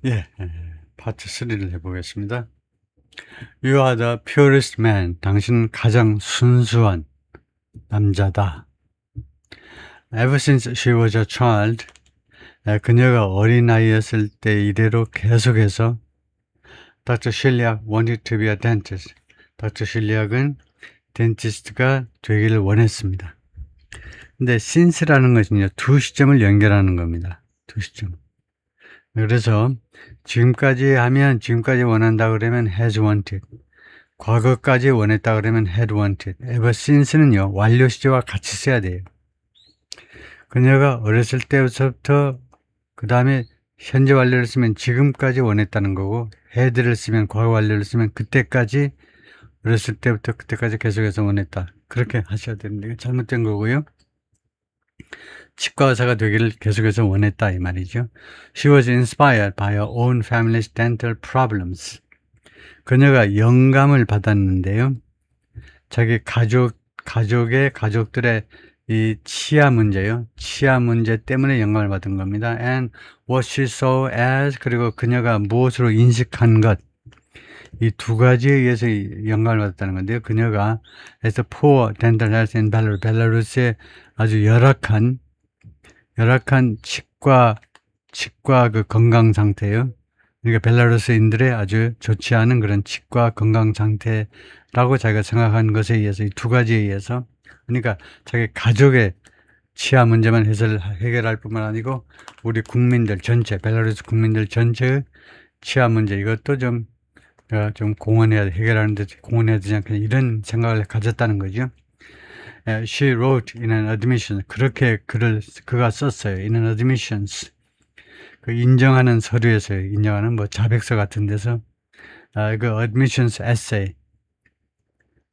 예, 파트 3를 해보겠습니다. You are the purest man. 당신은 가장 순수한 남자다. Ever since she was a child, 그녀가 어린아이였을 때 이래로 계속해서 Dr. Shiliak wanted to be a dentist. Dr. Shiliak은 덴티스트가 되기를 원했습니다. 근데 since라는 것은요, 두 시점을 연결하는 겁니다. 두 시점. 그래서 지금까지 하면 지금까지 원한다 그러면 has wanted, 과거까지 원했다 그러면 had wanted, ever since는요 완료 시제와 같이 써야 돼요. 그녀가 어렸을 때부터 그 다음에 현재 완료를 쓰면 지금까지 원했다는 거고, had를 쓰면 과거 완료를 쓰면 그때까지, 어렸을 때부터 그때까지 계속해서 원했다, 그렇게 하셔야 되는데 잘못된 거고요. 치과 의사가 되기를 계속해서 원했다 이 말이죠. She was inspired by her own family's dental problems. 그녀가 영감을 받았는데요. 자기 가족들의 이 치아 문제요. 치아 문제 때문에 영감을 받은 겁니다. And what she saw as, 그리고 그녀가 무엇으로 인식한 것, 이 두 가지에 의해서 영감을 받았다는 건데요. 그녀가 as a poor dental health in Belarus, 벨라루스의 아주 열악한 치과 그 건강 상태요. 그러니까 벨라루스인들의 아주 좋지 않은 그런 치과 건강 상태라고 자기가 생각한 것에 의해서, 이 두 가지에 의해서, 그러니까 자기 가족의 치아 문제만 해결할 뿐만 아니고 우리 국민들 전체, 벨라루스 국민들 전체의 치아 문제, 이것도 좀 해결하는 데 공헌해야 되지 않겠냐, 이런 생각을 가졌다는 거죠. She wrote in an admission, 그렇게 그가 썼어요. In an admissions, 그 인정하는 서류에서, 인정하는 뭐 자백서 같은 데서, 그 admissions essay,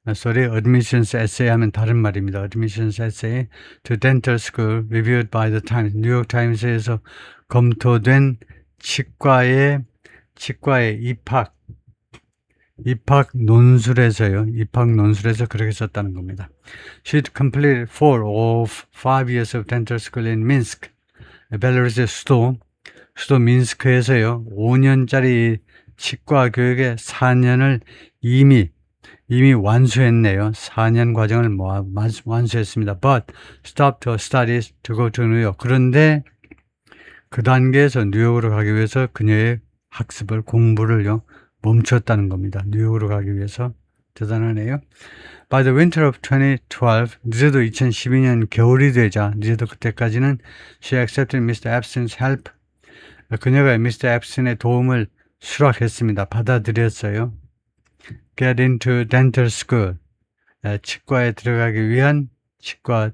admissions essay 하면 다른 말입니다. admissions essay to dental school reviewed by the Times, 뉴욕 타임스에서 검토된 치과의 입학 논술에서요. 입학 논술에서 그렇게 썼다는 겁니다. She'd completed 4 of 5 years of dental school in Minsk, 벨라루스의 수도 민스크에서요. 5년짜리 치과 교육의 4년을 이미 완수했네요. 4년 과정을 완수했습니다. But stopped her studies to go to New York. 그런데 그 단계에서 뉴욕으로 가기 위해서 그녀의 공부를요 멈췄다는 겁니다. 뉴욕으로 가기 위해서. 대단하네요. By the winter of 2012, 늦어도 2012년 겨울이 되자, 늦어도 그때까지는 she accepted Mr. Epstein's help. 그녀가 Mr. Epstein의 도움을 수락했습니다. 받아들였어요. Get into dental school. 치과에 들어가기 위한, 치과에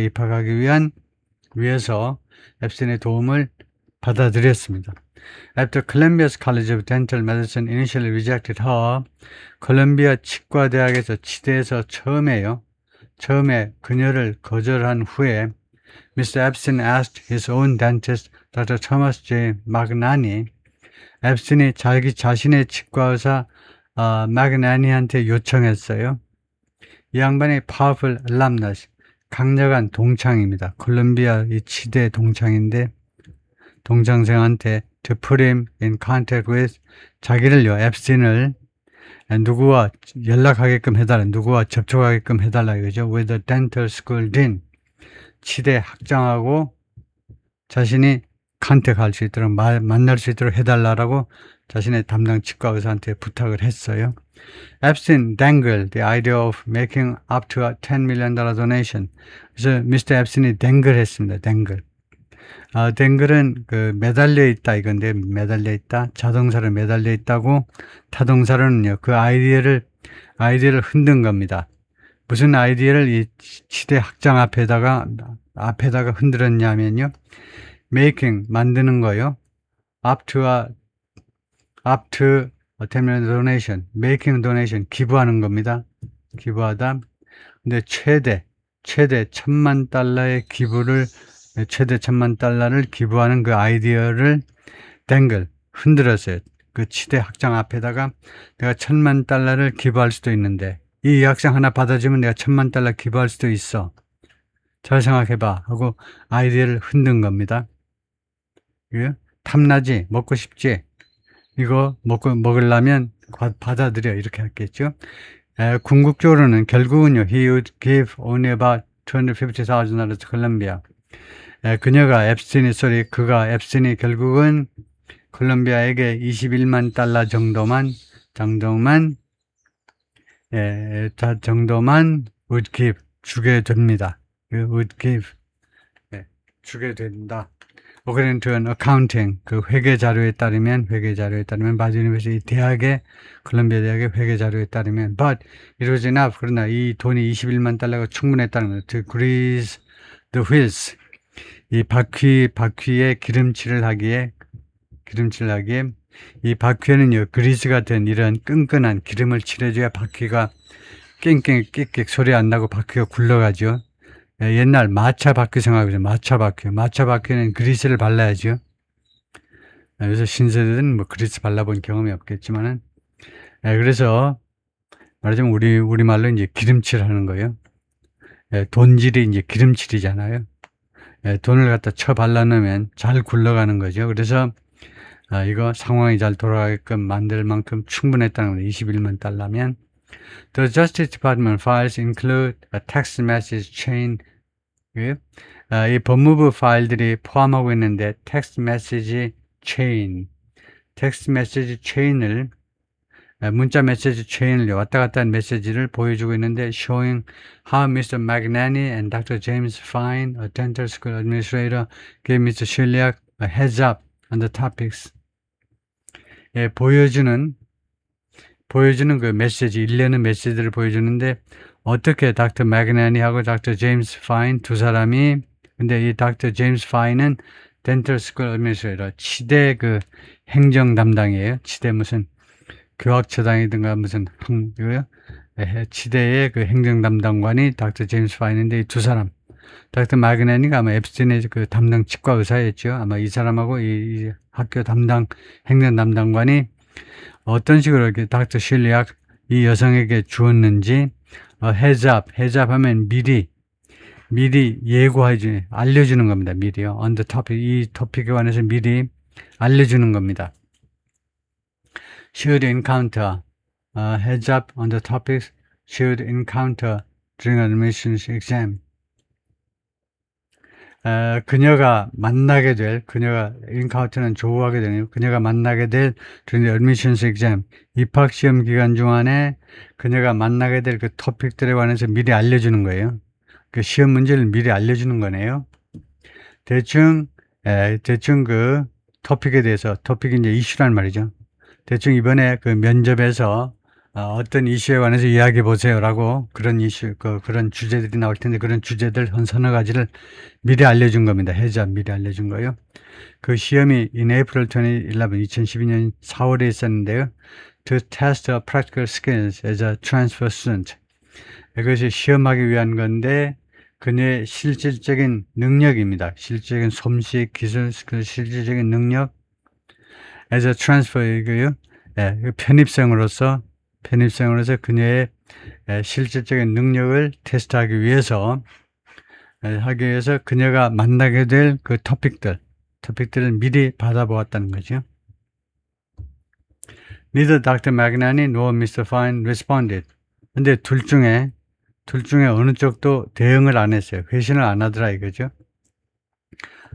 입학하기 위해서 앱스틴의 도움을 받아들였습니다. After Columbia's College of Dental Medicine initially rejected her, 콜롬비아 치과대학에서 치대에서 처음에 그녀를 거절한 후에 Mr. Epstein asked his own dentist, Dr. Thomas J. Magnani, 앱스틴이 자신의 치과의사 마그나니한테 요청했어요. 이 양반이 powerful alumnus, 강력한 동창입니다. 콜롬비아 이 치대 동창인데, 동창생한테 to put him in contact with, 자기를요, 앱스틴을 누구와 연락하게끔 해달라, 누구와 접촉하게끔 해달라 이거죠. with the dental school dean, 치대 학장하고 자신이 컨택할 수 있도록, 만날 수 있도록 해달라고 자신의 담당 치과 의사한테 부탁을 했어요. Epstein dangled the idea of making up to a $10 million donation. 그래서 Mr. 앱스틴이 댕글했습니다. 댕글은 그 매달려 있다 이건데, 매달려 있다, 자동차로 매달려 있다고, 타동사로는요 그 아이디어를 흔든 겁니다. 무슨 아이디어를 이 치대 학장 앞에다가 흔들었냐면요, making, 만드는 거요, up to $10 million donation, making donation, 기부하는 겁니다. 기부하다. 근데 최대 $10,000,000의 기부를, 최대 $10,000,000를 기부하는 그 아이디어를 흔들었어요. 그 치대 학장 앞에다가 내가 $10,000,000를 기부할 수도 있는데, 이 학생 하나 받아주면 내가 $10,000,000 기부할 수도 있어. 잘 생각해봐 하고 아이디어를 흔든 겁니다. 예? 탐나지? 먹고 싶지? 이거 먹으려면 받아들여. 이렇게 했겠죠. 궁극적으로는 결국은요, he would give only about $250,000 to Colombia. 그가 앱스틴이 결국은 콜롬비아에게 21만 달러 정도만 would give, 주게 됩니다. would give, 주게 된다. According to an accounting, 그 회계 자료에 따르면 바지 유니버시티 콜롬비아 대학의 회계 자료에 따르면, but it was enough. 그러나 이 돈이 21만 달러가 충분했다는 거예요. To grease the wheels. 이 바퀴에 기름칠을 하기에 이 바퀴에는요, 그리스가 된 이런 끈끈한 기름을 칠해줘야 바퀴가 낑낑 소리 안 나고 바퀴가 굴러가죠. 옛날 마차 바퀴 생각해보세요. 마차 바퀴는 그리스를 발라야죠. 요새 신세대는 뭐 그리스 발라본 경험이 없겠지만은, 그래서 말하자면 우리말로 이제 기름칠 하는 거예요. 돈질이 이제 기름칠이잖아요. 돈을 갖다 쳐 발라놓으면 잘 굴러가는 거죠. 그래서 이거 상황이 잘 돌아가게끔 만들 만큼 충분했다는 거예요. 21만 달러면. The Justice Department files include a text message chain. 이 법무부 파일들이 포함하고 있는데 text message chain을 문자 메시지 체인을 왔다 갔다 한 메시지를 보여주고 있는데 showing how Mr. Magnani and Dr. James Fine, a dental school administrator, gave Mr. Shiliak a heads up on the topics. 보여주는 그 메시지, 일련의 메시지를 보여주는데 어떻게 닥터 매그나니하고 닥터 제임스 파인 두 사람이, 근데 이 닥터 제임스 파인은 덴털 스쿨 어드미니스트레이터, 치대 그 행정 담당이에요. 치대 무슨 교학처장이든가 무슨 치대의 그 행정 담당관이 닥터 제임스 파인인데 이 두 사람, 닥터 매그나니가 아마 앱스틴의 그 담당 치과 의사였죠. 아마 이 사람하고 이 학교 행정 담당관이 어떤 식으로 이렇게 닥터 실리악 이 여성에게 주었는지, heads up 하면 미리 예고하지, 알려주는 겁니다. 미리요. on the topic, 이 토픽에 관해서 미리 알려주는 겁니다. Should encounter, heads up on the topics should encounter during admissions exam. 그녀가 encounter는 조우하게 되네요. 그녀가 만나게 될 during the admissions exam, 입학시험 기간 중안에 그녀가 만나게 될 그 토픽들에 관해서 미리 알려주는 거예요. 그 시험 문제를 미리 알려주는 거네요. 대충 그 토픽에 대해서, 토픽이 이제 이슈란 말이죠. 대충 이번에 그 면접에서 어떤 이슈에 관해서 이야기해 보세요라고 그런 이슈, 그런 주제들이 나올 텐데 그런 주제들 한 서너 가지를 미리 알려준 겁니다. 미리 알려준 거예요. 그 시험이 in April 2012년 4월에 있었는데요. To test her practical skills as a transfer student. 이것이 시험하기 위한 건데 그녀의 실질적인 능력입니다. 실질적인 솜씨, 기술, 실질적인 능력 as a transfer이고요. 편입생으로서 그녀의 실질적인 능력을 테스트하기 위해서 그녀가 만나게 될 그 토픽들을 미리 받아보았다는 거죠. Neither Dr. Magnani nor Mr. Fine responded. 근데 둘 중에 어느 쪽도 대응을 안 했어요. 회신을 안 하더라 이거죠.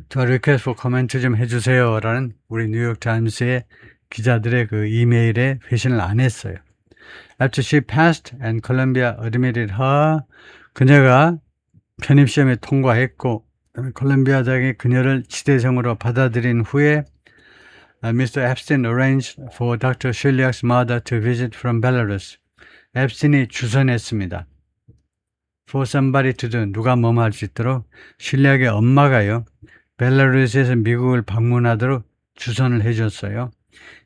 To request for comment 좀 해주세요 라는 우리 뉴욕타임스의 기자들의 그 이메일에 회신을 안 했어요. After she passed and Columbia admitted her, 그녀가 편입시험에 통과했고 콜롬비아 대학이 그녀를 치대생으로 받아들인 후에 Mr. Epstein arranged for Dr. Shiliak's mother to visit from Belarus. 앱스틴이 주선했습니다. For somebody to do, 누가 뭐뭐 할 수 있도록 실리악의 엄마가요, 벨라루스에서 미국을 방문하도록 주선을 해줬어요.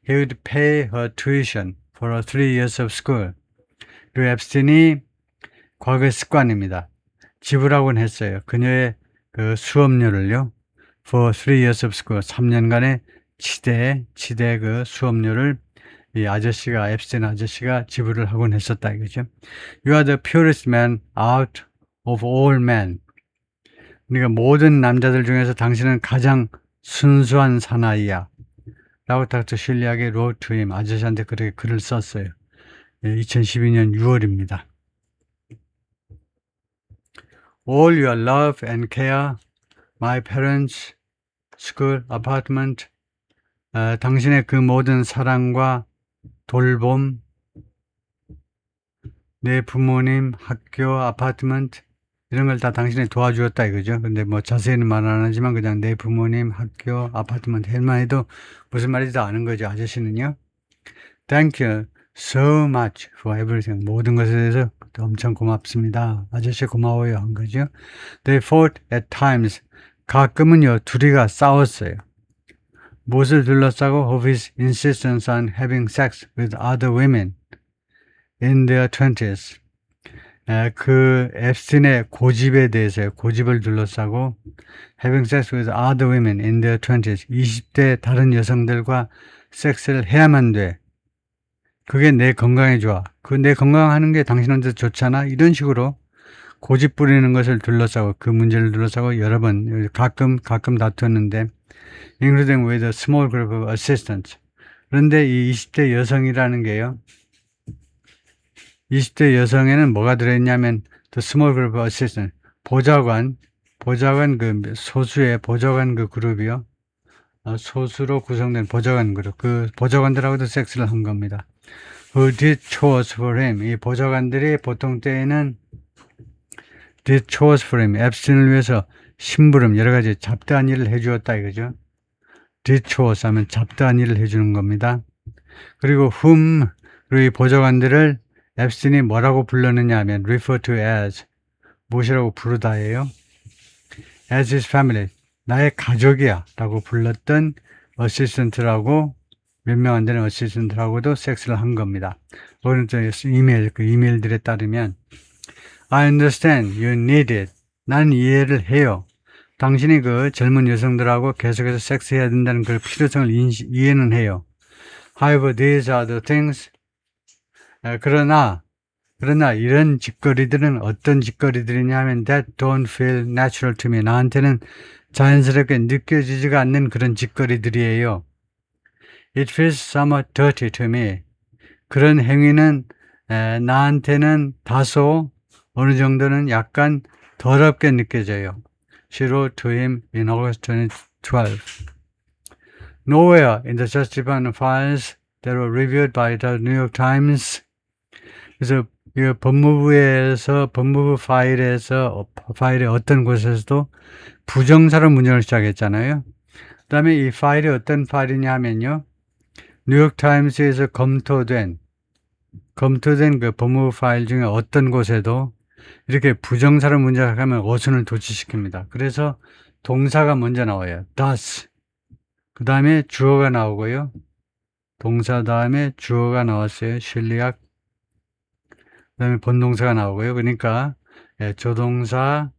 He would pay her tuition for her 3 years of school. 그리고 앱스틴이 과거의 습관입니다. 지불하곤 했어요. 그녀의 그 수업료를요. For 3 years of school. 3년간의 치대 그 수업료를 이 앱스틴 아저씨가 지불을 하곤 했었다 이거죠. You are the purest man out of all men. 그러니까 모든 남자들 중에서 당신은 가장 순수한 사나이야. 라고 닥터 실리학이 wrote to him. 아저씨한테 그렇게 글을 썼어요. 2012년 6월입니다. All your love and care, my parents, school, apartment, 당신의 그 모든 사랑과 돌봄, 내 부모님, 학교, 아파트먼트 이런 걸 다 당신이 도와주었다 이거죠. 근데 뭐 자세히는 말 안 하지만 그냥 내 부모님, 학교, 아파트먼트 할만 해도 무슨 말인지 아는 거죠. 아저씨는요. Thank you so much for everything. 모든 것에 대해서 엄청 고맙습니다. 아저씨 고마워요 한 거죠. They fought at times. 가끔은요 둘이가 싸웠어요. 무엇을 둘러싸고 of his insistence on having sex with other women in their 20s. 그 앱스틴의 고집에 대해서요. 고집을 둘러싸고 having sex with other women in their 20s. 20대 다른 여성들과 섹스를 해야만 돼. 그게 내 건강에 좋아. 그 내 건강하는 게 당신한테 좋잖아. 이런 식으로 고집 부리는 것을 둘러싸고 그 문제를 둘러싸고 여러 번 가끔 다투었는데 including with a small group of assistants. 그런데 이 20대 여성이라는 게요. 20대 여성에는 뭐가 들어있냐면 the small group of assistants. 보좌관 그 소수의 보좌관 그 그룹이요. 소수로 구성된 보좌관 그룹. 그 보좌관들하고도 섹스를 한 겁니다. Who did chores for him. 이 보좌관들이 보통 때에는 did chores for him. 앱스틴을 위해서 심부름 여러 가지 잡다한 일을 해주었다 이거죠. did chores 하면 잡다한 일을 해주는 겁니다. 그리고 그리고 이 보좌관들을 앱스틴이 뭐라고 불렀느냐 하면 refer to as 무엇이라고 부르다예요. as his family 나의 가족이야 라고 불렀던 어시스턴트라고 몇 명 안 되는 어시스턴트라고도 섹스를 한 겁니다. 오른쪽 이메일들에 따르면 I understand you need it. 난 이해를 해요. 당신이 그 젊은 여성들하고 계속해서 섹스해야 된다는 그 필요성을 이해는 해요. However, these are the things. 그러나 이런 짓거리들은 어떤 짓거리들이냐 하면 that don't feel natural to me. 나한테는 자연스럽게 느껴지지가 않는 그런 짓거리들이에요. It feels somewhat dirty to me. 그런 행위는 나한테는 다소 어느 정도는 약간 더럽게 느껴져요. She wrote to him in August 2012. Nowhere in the Justice Department files that were reviewed by the New York Times. 그래서 이 법무부 파일의 어떤 곳에서도 부정사로 문제를 시작했잖아요. 그 다음에 이 파일이 어떤 파일이냐 하면요. 뉴욕타임스에서 검토된 그 법무부 파일 중에 어떤 곳에도 이렇게 부정사로 문제를 하면 어순을 도치시킵니다. 그래서 동사가 먼저 나와요. does. 그 다음에 주어가 나오고요. 동사 다음에 주어가 나왔어요. 실리학. 그 다음에 본동사가 나오고요. 그러니까 조동사,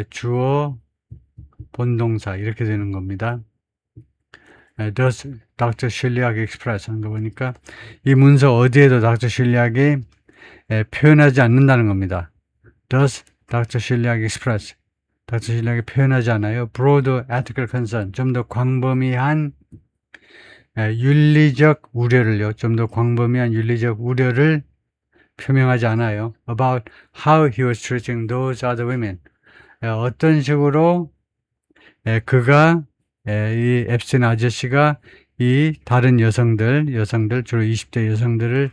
주어, 본동사 이렇게 되는 겁니다. Does Dr. 실리학 express 하는 거 보니까 이 문서 어디에도 Dr. 실리학이 표현하지 않는다는 겁니다. Does Dr. 실리학 express. Dr. 실리학이 표현하지 않아요. Broad ethical concern. 좀 더 광범위한 윤리적 우려를요. 좀 더 광범위한 윤리적 우려를 표명하지 않아요. About how he was treating those other women. 어떤 식으로 그가 이 앱스틴 아저씨가 이 다른 여성들 주로 20대 여성들을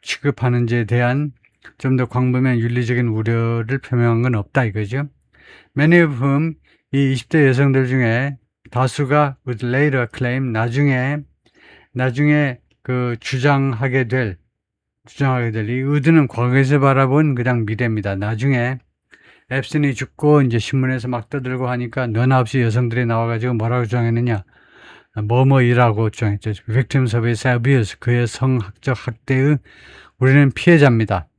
취급하는지에 대한 좀 더 광범위한 윤리적인 우려를 표명한 건 없다 이거죠. Many of whom 이 20대 여성들 중에 다수가 would later claim 나중에 그 주장하게 될 이 의드는 과거에서 바라본 그냥 미래입니다. 나중에 앱스틴이 죽고 이제 신문에서 막 떠들고 하니까 너나 없이 여성들이 나와가지고 뭐라고 주장했느냐. 뭐뭐이라고 주장했죠. Victims of his abuse. 그의 성학적 학대의 우리는 피해자입니다.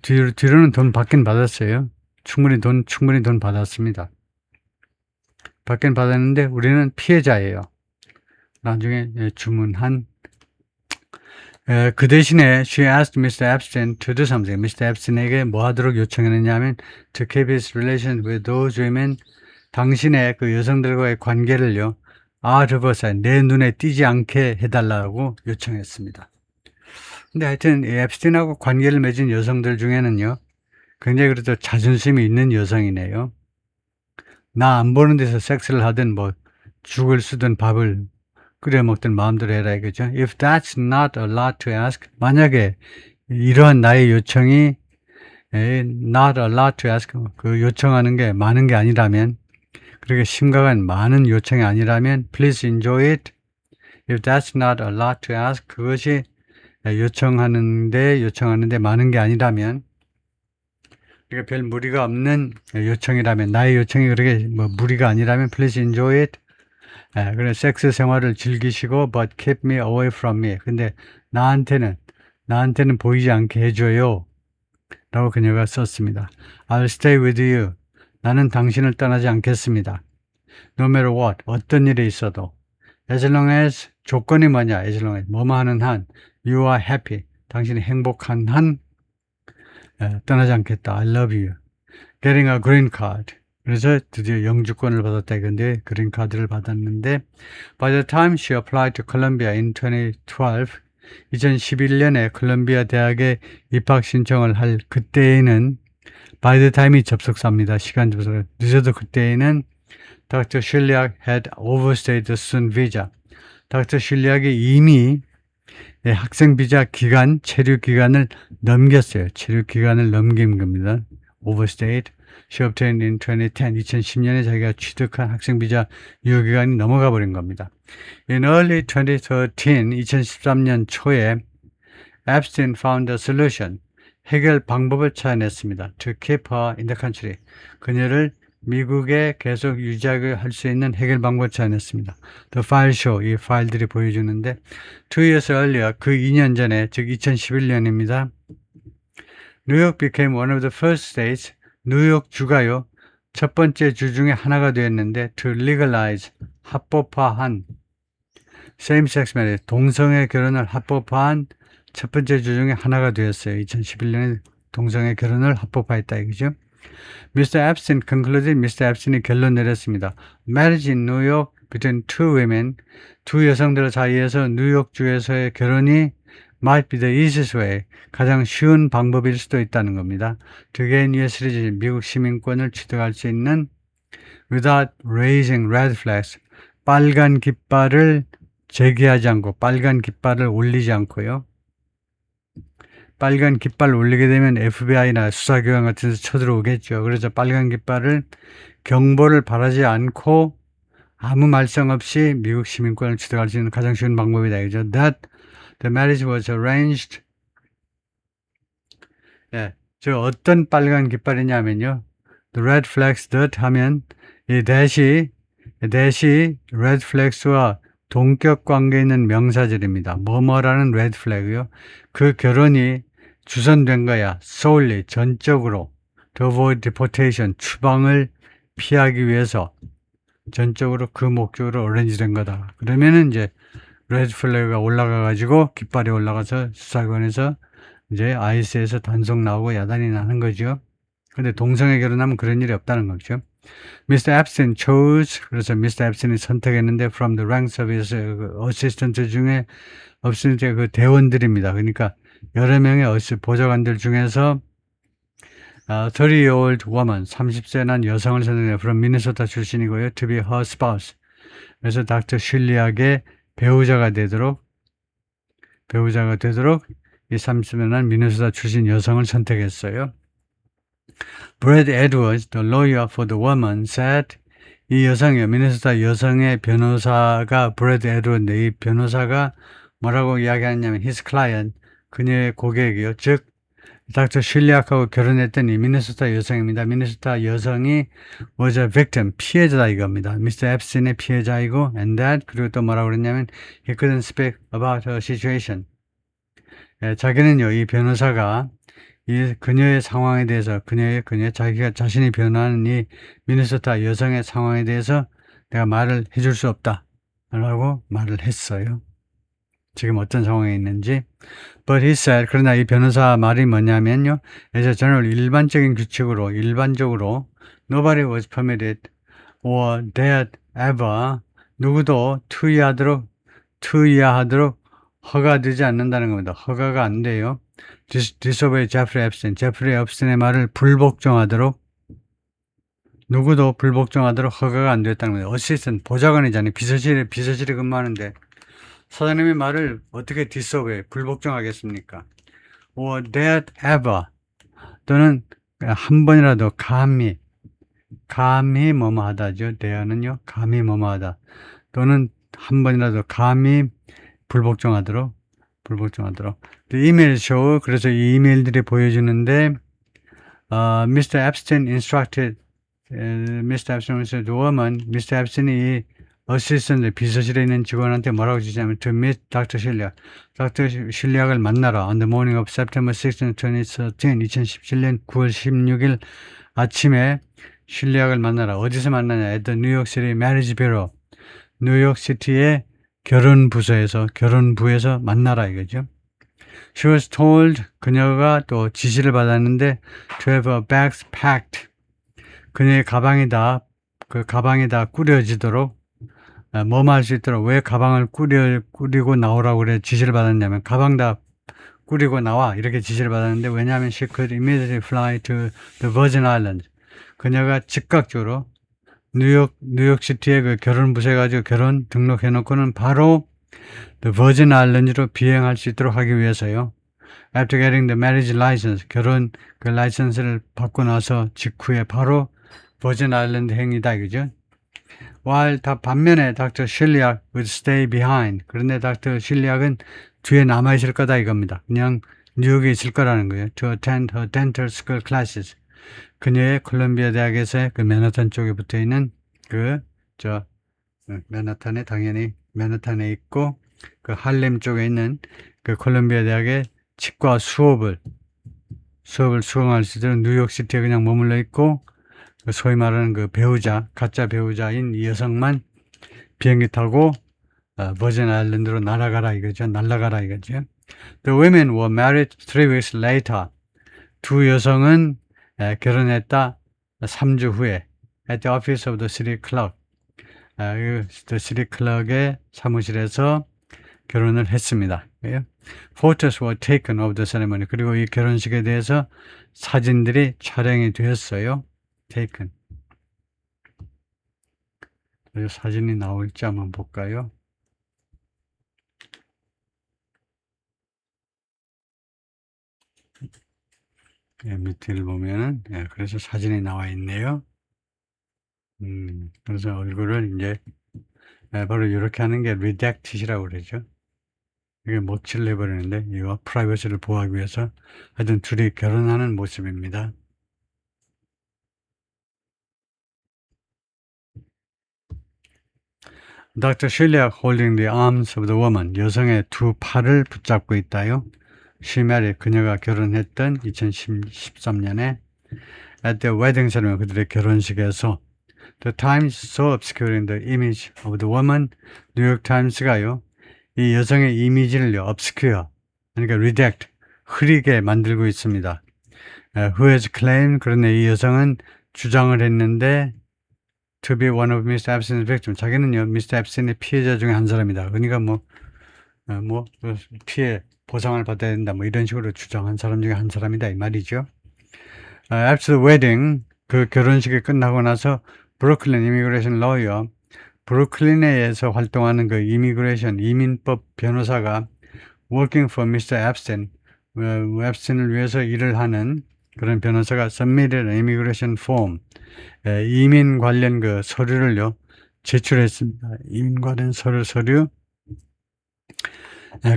뒤로는 돈 받긴 받았어요. 충분히 돈 받았습니다. 받긴 받았는데 우리는 피해자예요. 나중에 주문한 그 대신에 she asked Mr. Epstein to do something. Mr. Epstein에게 뭐 하도록 요청했느냐 하면 to keep his relations with those women 당신의 그 여성들과의 관계를요, out of sight, 내 눈에 띄지 않게 해달라고 요청했습니다. 근데 하여튼 이 앱스틴하고 관계를 맺은 여성들 중에는요, 굉장히 그래도 자존심이 있는 여성이네요. 나 안 보는 데서 섹스를 하든 뭐 죽을 쓰든 밥을 끓여 먹든 마음대로 해라 이거죠. If that's not a lot to ask, 만약에 이러한 나의 요청이 not a lot to ask, 그 요청하는 게 많은 게 아니라면, 그렇게 심각한 많은 요청이 아니라면 please enjoy it. If that's not a lot to ask, 그것이 요청하는데 많은 게 아니라면, 그러니까 별 무리가 없는 요청이라면, 나의 요청이 그렇게 뭐 무리가 아니라면 please enjoy it. 그래 섹스 생활을 즐기시고 but keep me away from me. 근데 나한테는 보이지 않게 해줘요 라고 그녀가 썼습니다. I'll stay with you. 나는 당신을 떠나지 않겠습니다. No matter what, 어떤 일이 있어도. As long as, 조건이 뭐냐? As long as, 뭐뭐 하는 한, you are happy. 당신이 행복한 한, 떠나지 않겠다. I love you. Getting a green card. 그래서 드디어 영주권을 받았다 이건데, 그린 카드를 받았는데, by the time she applied to Columbia in 2012, 2011년에 콜롬비아 대학에 입학 신청을 할 그때에는 by the time이 접속사입니다. 시간 접속사. 늦어도 그때에는 Dr. Shiliak had overstayed the student visa. Dr. Shiliak이 이미 학생 비자 기간, 체류 기간을 넘겼어요. 체류 기간을 넘긴 겁니다. overstayed. She obtained in 2010. 2010년에 자기가 취득한 학생 비자 유효 기간이 넘어가 버린 겁니다. In early 2013, 2013년 초에 Epstein found a solution. 해결 방법을 찾아냈습니다. To keep her in the country. 그녀를 미국에 계속 유지하게 할 수 있는 해결 방법을 찾아냈습니다. The file show, 이 파일들이 보여주는데 2 years earlier, 그 2년 전에, 즉 2011년입니다. New York became one of the first states, 뉴욕 주가요, 첫 번째 주 중에 하나가 되었는데 to legalize, 합법화한 same-sex marriage, 동성애 결혼을 합법화한 첫 번째 주 중에 하나가 되었어요. 2011년에 동성애 결혼을 합법화했다 이거죠. Mr. Epstein concluded, Mr. Epstein이 결론 내렸습니다. Marriage in New York between two women, 두 여성들 사이에서 뉴욕주에서의 결혼이 might be the easiest way, 가장 쉬운 방법일 수도 있다는 겁니다. To gain US citizenship, 미국 시민권을 취득할 수 있는 without raising red flags, 빨간 깃발을 제기하지 않고, 빨간 깃발을 올리지 않고요. 빨간 깃발을 올리게 되면 FBI나 수사기관 같은 데서 쳐들어오겠죠. 그래서 빨간 깃발을 경보를 바라지 않고 아무 말썽 없이 미국 시민권을 취득할 수 있는 가장 쉬운 방법이다. 그죠? That the marriage was arranged. 저 어떤 빨간 깃발이냐면요. The red flags that 하면 이 that이 red flags와 동격 관계에 있는 명사절입니다. 뭐뭐라는 red flag요. 그 결혼이 주선된 거야. solely, 전적으로. To avoid deportation, 추방을 피하기 위해서 전적으로 그 목적으로 어레인지된 거다. 그러면은 이제 red flag가 올라가가지고 깃발이 올라가서 수사관에서 이제 IC에서 단속 나오고 야단이 나는 거죠. 근데 동성애 결혼하면 그런 일이 없다는 거죠. Mr. Epstein chose, 그래서 Mr. Epstein이 선택했는데 from the ranks of his assistant 중에 없으니까 그 대원들입니다. 그러니까 여러 명의 보좌관들 중에서 30-year-old woman, 30세 난 여성을 선택해 from 미네소타 출신이고요. To be her spouse. 그래서 닥터 슐리악의 배우자가 되도록 이 30세 난 미네소타 출신 여성을 선택했어요. Brad Edwards, the lawyer for the woman, said, 이 여성이요, 미네소타 여성의 변호사가 Brad Edwards, 이 변호사가 뭐라고 이야기하냐면 his client, 그녀의 고객이요, 즉 닥터 슐리악하고 결혼했던 이 미네소타 여성입니다. 미네소타 여성이 was a victim, 피해자다 이겁니다. Mr. Epstein의 피해자이고 and that, 그리고 또 뭐라고 그랬냐면 he couldn't speak about her situation. 자기는요, 이 변호사가 이 그녀의 상황에 대해서 자기가 자신이 변호하는 이 미네소타 여성의 상황에 대해서 내가 말을 해줄 수 없다 라고 말을 했어요. 지금 어떤 상황에 있는지. But he said, 그러나 이 변호사 말이 뭐냐면요, as a general, 일반적으로 nobody was permitted or that ever 누구도 투의하도록 허가되지 않는다는 겁니다. 허가가 안 돼요. disobey Jeffrey Epstein. 제프리 앱스틴의 말을 불복종하도록 누구도 불복종하도록 허가가 안 됐다는 거예요. 어시스턴트 보좌관이잖아요. 비서실에 근무하는데 사장님의 말을 어떻게 disobey 불복종하겠습니까? or that ever 또는 한 번이라도 감히 뭐뭐 하다죠. 대안은요. 감히 뭐뭐 하다. 또는 한 번이라도 감히 불복종하도록. The email show. 그래서 이 이메일들이 보여주는데 Mr. Epstein instructed Mr. Epstein said the woman, Mr. Epstein이 이 어시스턴트 비서실에 있는 직원한테 뭐라고 주냐면 to meet Dr. Shiliak. Dr. Shiliak을 만나라. On the morning of September 16, 2013, 2017년 9월 16일 아침에 실리악을 만나라. 어디서 만나냐? at the New York City Marriage Bureau. 뉴욕시티의 결혼부에서 만나라 이거죠. She was told, 그녀가 또 지시를 받았는데 to have her bags packed. 그녀의 가방에다 꾸려지도록 뭐뭐 할 수 있도록 왜 가방을 꾸리고 나오라고 그래 지시를 받았냐면 가방 다 꾸리고 나와 이렇게 지시를 받았는데 왜냐하면 she could immediately fly to the Virgin Islands. 그녀가 즉각적으로 뉴욕시티에 그 결혼부세 가지고 결혼 등록해놓고는 바로 the Virgin Islands로 비행할 수 있도록 하기 위해서요. After getting the marriage license, 결혼 그 라이선스를 받고 나서 직후에 바로 버진 아일랜드 행위다 이거죠. While 반면에 Dr. Shiliak would stay behind. 그런데 Dr. Shiliak은 뒤에 남아 있을 거다 이겁니다. 그냥 뉴욕에 있을 거라는 거예요. To attend her dental school classes. 그녀의 콜롬비아 대학에서의 그 맨하탄 쪽에 붙어 있는 맨하탄에 당연히 맨하탄에 있고 그 할렘 쪽에 있는 그 콜롬비아 대학의 치과 수업을 수강할 수 있도록 뉴욕시티에 그냥 머물러 있고 그 소위 말하는 그 배우자, 가짜 배우자인 이 여성만 비행기 타고 버진 아일랜드로 날아가라 이거죠. The women were married 3 weeks later. 두 여성은 결혼했다 3주 후에 at the office of the city clerk. the city clerk의 사무실에서 결혼을 했습니다. Photos were taken of the ceremony. 그리고 이 결혼식에 대해서 사진들이 촬영이 되었어요. taken. 사진이 나올지 한번 볼까요? 밑을 보면은 그래서 사진이 나와 있네요. 그래서 얼굴을 이제 바로 이렇게 하는 게 redact이라고 그러죠. 이게 먹칠을 해버리는데 이거 프라이버시를 보호하기 위해서 하여튼 둘이 결혼하는 모습입니다. Dr. Shiliak holding the arms of the woman. 여성의 두 팔을 붙잡고 있다요. She married. 그녀가 결혼했던 2013년에 at the wedding ceremony. 그들의 결혼식에서 The Times so obscuring the image of the woman. 뉴욕 타임스가요. 이 여성의 이미지를요. obscure. 그러니까 redact. 흐리게 만들고 있습니다. Who has claimed. 그런데 이 여성은 주장을 했는데 to be one of Mr. Epstein's victims. 자기는요, Mr. Epstein의 피해자 중에 한 사람이다. 그러니까 피해 보상을 받아야 된다. 이런 식으로 주장한 사람 중에 한 사람이다. 이 말이죠. After the wedding, 그 결혼식이 끝나고 나서 브루클린 이미그레이션 러이어, 브루클린에서 활동하는 그 이민법 변호사가 working for Mr. Epstein, 앱스틴을 위해서 일을 하는 그런 변호사가 submitted an immigration form, 이민 관련 그 서류를요, 제출했습니다. 이민 관련 서류,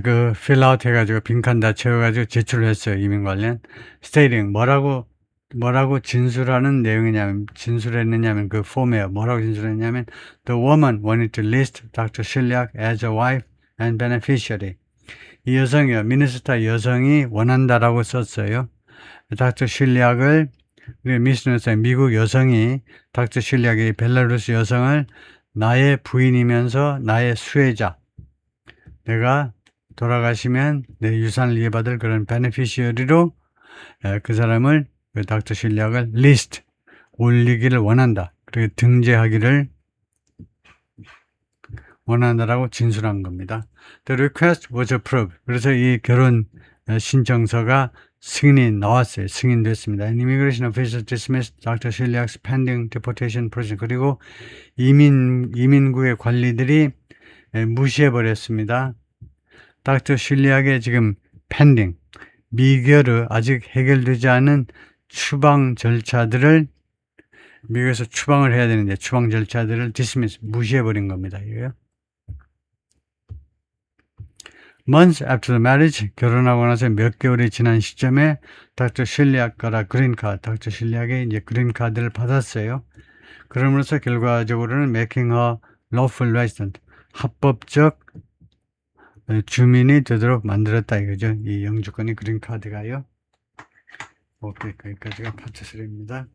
그 fill out 해가지고 빈칸 다 채워가지고 제출을 했어요. 이민 관련. stating, 뭐라고 진술했느냐면 그 폼에 뭐라고 진술했냐면 the woman wanted to list Dr. Shiliak as a wife and beneficiary. 이 여성이요, 미네소타 여성이 원한다라고 썼어요. 닥터 실리악을 미국 여성이 닥터 실리악이 벨라루스 여성을 나의 부인이면서 나의 수혜자, 내가 돌아가시면 내 유산을 이해받을 그런 베네피시어리로 그 사람을 닥터 실리악을 리스트 올리기를 원한다. 그리고 등재하기를 원한다라고 진술한 겁니다. The request was approved. 그래서 이 결혼 신청서가 나왔어요. 승인됐습니다. And immigration officials dismissed Dr. Shiliak's pending deportation procedure. 그리고 이민국의 관리들이 무시해버렸습니다. Dr. Shiliak의 지금 pending, 미결의 아직 해결되지 않은 추방 절차들을 미국에서 추방을 해야 되는데 추방 절차들을 dismiss, 무시해버린 겁니다. 이거요. Months after the marriage, 결혼하고 나서 몇 개월이 지난 시점에 닥터 실리아카라 그린카드, 닥터 실리아게 이제 그린카드를 받았어요. 그러면서 결과적으로는 making her lawful resident, 합법적 주민이 되도록 만들었다 이거죠. 이 영주권이 그린카드가요. 오케이, 거기까지가 파트 3입니다.